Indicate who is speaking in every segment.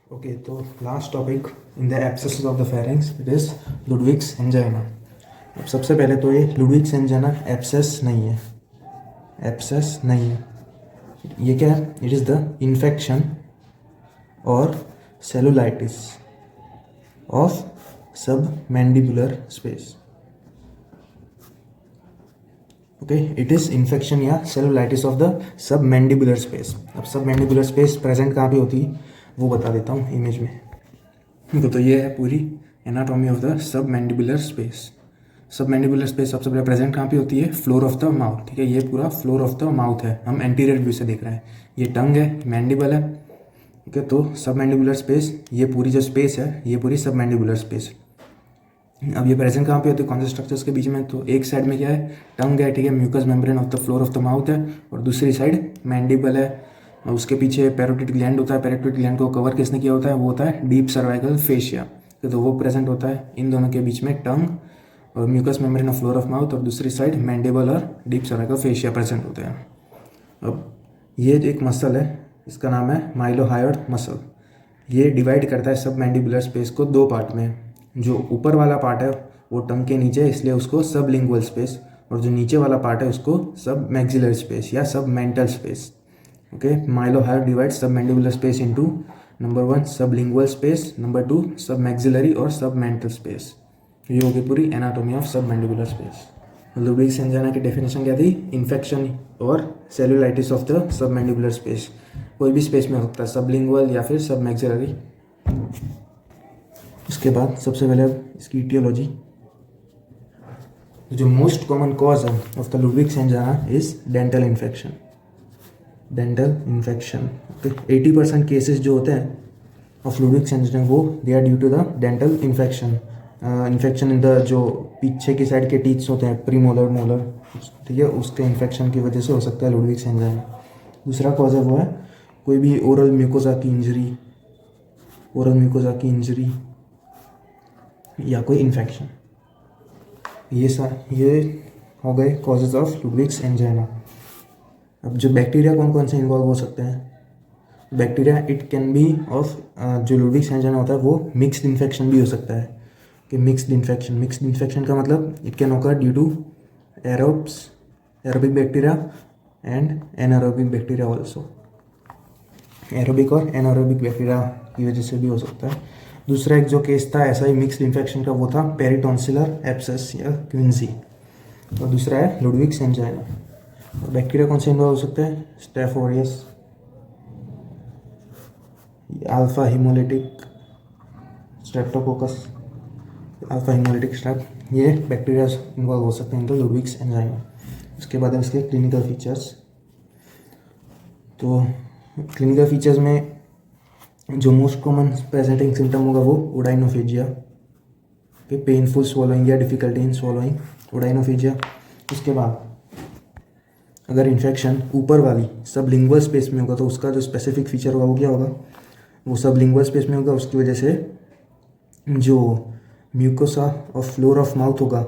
Speaker 1: Okay, तो last topic in the abscesses of the pharynx it is Ludwig's angina. अब सबसे पहले तो ये लुडविग्स एंजाइना एब्सेस नहीं है, एब्सेस नहीं है। ये क्या है? इट इज़ द इन्फेक्शन और cellulitis of sub mandibular space. Okay, it is infection या cellulitis of the sub mandibular space. अब सब मैंडिबुलर स्पेस प्रेजेंट कहाँ पे होती है वो बता देता हूँ इमेज में। तो ये है पूरी anatomy of the sub mandibular space. सब मैंडिबुलर स्पेस सबसे पहले प्रेजेंट कहाँ पे होती है? Floor of the mouth. ठीक है, ये पूरा फ्लोर ऑफ द माउथ है, हम एंटीरियर व्यू से देख रहे हैं। ये टंग है, मैंडिबल है। ठीक है, तो सब मैंडिबुलर स्पेस, ये पूरी जो स्पेस है ये पूरी सब मैंडिबुलर स्पेस। अब ये प्रेजेंट कहाँ पे होती है? कौन से स्ट्रक्चर्स के बीच में? तो एक साइड में क्या है? टंग है, ठीक है, mucous membrane of the floor of the mouth है, और दूसरी साइड मैंडिबल है, और उसके पीछे पैरोटिड ग्लैंड होता है। पैरोटिड ग्लैंड को कवर किसने किया होता है? वो होता है डीप सर्वाइकल फेशिया। तो वो प्रेजेंट होता है इन दोनों के बीच में, टंग और mucous membrane of floor of mouth, और दूसरी साइड मैंडिबल और डीप सर्वाइकल फेशिया प्रेजेंट होते हैं। अब ये एक मसल है, इसका नाम है माइलोहायोइड मसल। ये डिवाइड करता है सब मैंडिबुलर स्पेस को दो पार्ट में। जो ऊपर वाला पार्ट है वो टंग के नीचे है, इसलिए उसको सब लिंगुअल स्पेस, और जो नीचे वाला पार्ट है उसको सब मैक्सिलर स्पेस या सब मेंटल स्पेस। ओके, माइलोहायोइड डिवाइड्स सब मैंडिबुलर स्पेस इनटू नंबर 1 सब लिंगुअल स्पेस, नंबर 2 सब मैक्सिलरी और सब मेंटल स्पेस। ये होगी पूरी anatomy of sub mandibular space. लुडविग्स angina की डेफिनेशन क्या थी? इन्फेक्शन और cellulitis of the sub mandibular space. कोई भी स्पेस में हो सकता है, सब लिंगुअल या फिर सब मैक्सिलरी। उसके बाद सबसे पहले इसकी इटियोलॉजी। जो मोस्ट कॉमन कॉज है of the Ludwig's angina is dental infection. Dental infection 80% cases जो होते हैं ऑफ लुडविग्स एंजाइना वो they are due to the dental infection. Infection in the जो पीछे की साइड के टीथ्स होते हैं, प्रीमोलर, मोलर, ठीक है, उसके इन्फेक्शन की वजह से हो सकता है लुडविग्स एंजाइना। दूसरा कॉज है वो है कोई भी ओरल म्यूकोसा की इंजरी, ओरल म्यूकोसा की इंजरी या कोई इन्फेक्शन। ये हो गए कॉजेज ऑफ लुडविग्स एंजाइना। अब जो बैक्टीरिया कौन कौन से इन्वॉल्व हो सकते हैं? Bacteria it can B of जो लुडविग्स एंजाइना होता है वो मिक्स्ड इन्फेक्शन भी हो सकता है। कि मिक्स्ड इन्फेक्शन का मतलब it can occur due to aerobic bacteria and anaerobic bacteria also. Aerobic और एनारोबिक बैक्टीरिया की वजह से भी हो सकता है। दूसरा एक जो केस था ऐसा ही मिक्स्ड इन्फेक्शन का, वो था पेरिटॉन्सिलर एब्सेस या क्विंसी। और दूसरा है लुडविग्स एंजाइना। बैक्टीरिया कौन से इन्वॉल्व हो सकते हैं? Staph aureus, alpha haemolytic streptococcus, alpha haemolytic strep, ये बैक्टीरिया इन्वॉल्व हो सकते हैं इनके लुडविग्स एंजाइना। उसके बाद है इसके क्लिनिकल फीचर्स। तो क्लिनिकल फीचर्स में जो मोस्ट कॉमन प्रेजेंटिंग सिम्टम होगा वो ओडाइनोफेजिया, पेनफुल स्वॉलोइंग या डिफिकल्टी इन स्वॉलोइंग, ओडाइनोफेजिया। उसके बाद अगर इन्फेक्शन ऊपर वाली सब लिंगुअल स्पेस में होगा तो उसका जो स्पेसिफिक फीचर होगा वो क्या होगा? वो सब लिंगुअल स्पेस में होगा, उसकी वजह से जो mucosa of floor of mouth होगा,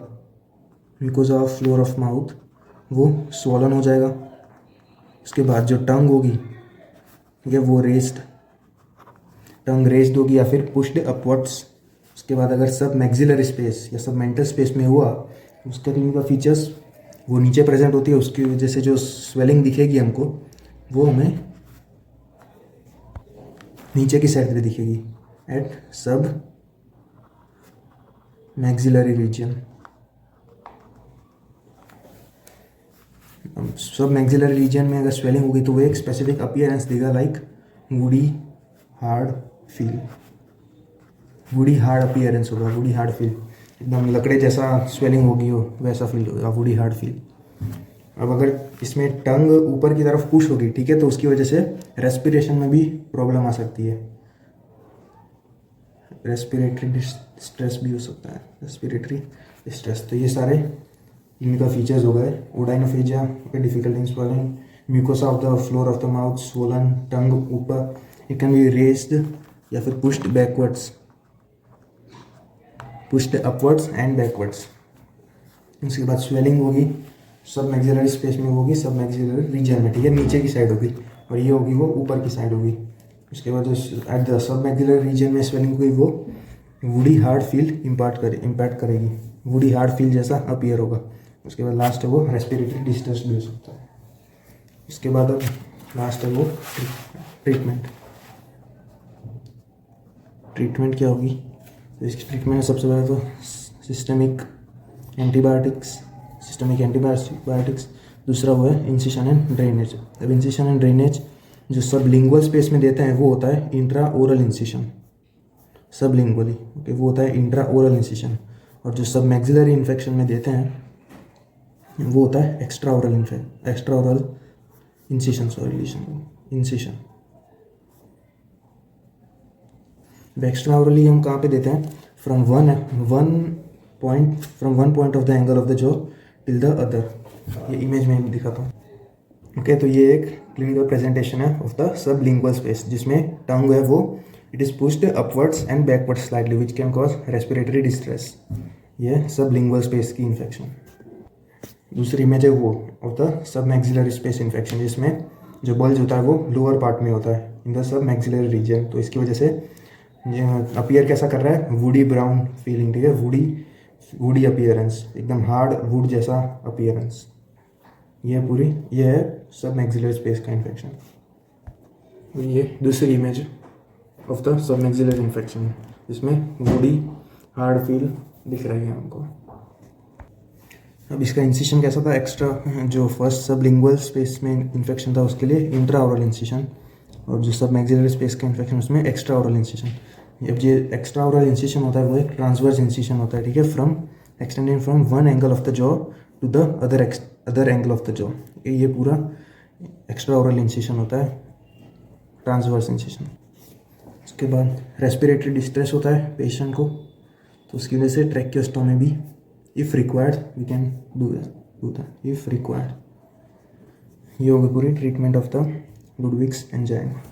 Speaker 1: mucosa of floor of mouth वो स्वॉलन हो जाएगा। उसके बाद जो टंग होगी, ठीक है, वो रेस्ड, टंग रेस्ड होगी या फिर पुश्ड अपवर्ड्स। उसके बाद अगर सब मैक्सिलरी स्पेस या सब मेंटल स्पेस में हुआ, उसका क्लिनिकल फीचर्स वो नीचे प्रेजेंट होती है, उसकी वजह से जो स्वेलिंग दिखेगी हमको वो हमें नीचे की साइड पे दिखेगी at sub maxillary region. Sub maxillary region में अगर स्वेलिंग होगी तो वो एक स्पेसिफिक अपीयरेंस देगा, like woody hard feel, woody hard appearance होगा, वुडी हार्ड फील, एकदम लकड़े जैसा स्वेलिंग होगी वो वैसा फील होगा, वुडी हार्ड फील। अब अगर इसमें टंग ऊपर की तरफ पुश होगी, ठीक है, तो उसकी वजह से रेस्पिरेशन में भी प्रॉब्लम आ सकती है, रेस्पिरेटरी स्ट्रेस भी हो सकता है, रेस्पिरेटरी स्ट्रेस। तो ये सारे इनका फीचर्स हो गए। Odynophagia, difficulty in swallowing, mucosa of the floor of the mouth swollen, tongue ऊपर, इट कैन बी रेज्ड या फिर pushed backwards, pushed upwards and backwards. उसके बाद स्वेलिंग होगी सब मैक्सिलरी स्पेस में होगी, सब मैक्सिलरी रीजन में, ठीक है, नीचे की साइड होगी, और ये होगी वो ऊपर की साइड होगी। उसके बाद एट द सब मैक्सिलर रीजन में स्वेलिंग हुई वो वुडी हार्ड फील इम्पैक्ट करेगी, वुडी हार्ड फील जैसा अपीयर होगा। उसके बाद लास्ट है वो रेस्पिरेटरी डिस्ट्रेस भी हो सकता है। इसके बाद अब लास्ट है वो ट्रीटमेंट क्या होगी। तो इसकी ट्रीटमेंट में सबसे पहले तो सिस्टमिक एंटीबायोटिक्स, दूसरा वो है इंसिशन एंड ड्रेनेज। अब इंसिशन एंड ड्रेनेज जो सब लिंगुअल स्पेस में देते हैं वो होता है इंट्रा ओरल इंसिशन, सब लिंगुअली, ओके, वो होता है इंट्रा ओरल इंसिशन। और जो सब मैक्सिलरी इन्फेक्शन में देते हैं वो होता है extra oral incision. Extra orally हम कहाँ पे देते हैं, from one point of the angle of the jaw till the other. ये इमेज में भी दिखाता हूँ, ओके। तो ये एक क्लिनिकल प्रेजेंटेशन है ऑफ द सब लिंगुअल स्पेस, जिसमें टंग है वो it is pushed upwards and backwards slightly which can cause respiratory distress. ये सब लिंगुअल स्पेस की इन्फेक्शन। दूसरी इमेज है वो of the sub maxillary space infection, जिसमें जो बल्ज होता है वो लोअर पार्ट में होता है in the sub maxillary region. तो इसकी वजह से अपीयर कैसा कर रहा है, वुडी ब्राउन फीलिंग, ठीक है, वुडी अपीयरेंस, एकदम हार्ड वुड जैसा अपीयरेंस। ये है सब मैक्सिलरी स्पेस का इन्फेक्शन। ये दूसरी image of the sub maxillary infection, इसमें वुडी हार्ड फील दिख रही है हमको। अब इसका इंसिशन कैसा था, एक्स्ट्रा जो फर्स्ट सब लिंगुअल स्पेस में इन्फेक्शन था उसके लिए इंट्रा ओरल इंसिशन, और जो सब मैक्सिलरी स्पेस का इन्फेक्शन उसमें एक्स्ट्रा ओरल इंसिशन। अब ये एक्स्ट्रा ओरल इंसिशन होता है वो एक ट्रांसवर्स इंसिशन होता है, ठीक है, extending from one angle of the jaw to the other angle of the jaw. ये पूरा एक्स्ट्रा ओरल इंसिशन होता है, ट्रांसवर्स इंसिशन। उसके बाद रेस्पिरेटरी डिस्ट्रेस होता है पेशेंट को, तो उसकी वजह से ट्रैकियोस्टोमी भी if required we can do that if required. ये होगी पूरी treatment of the Ludwig's angina.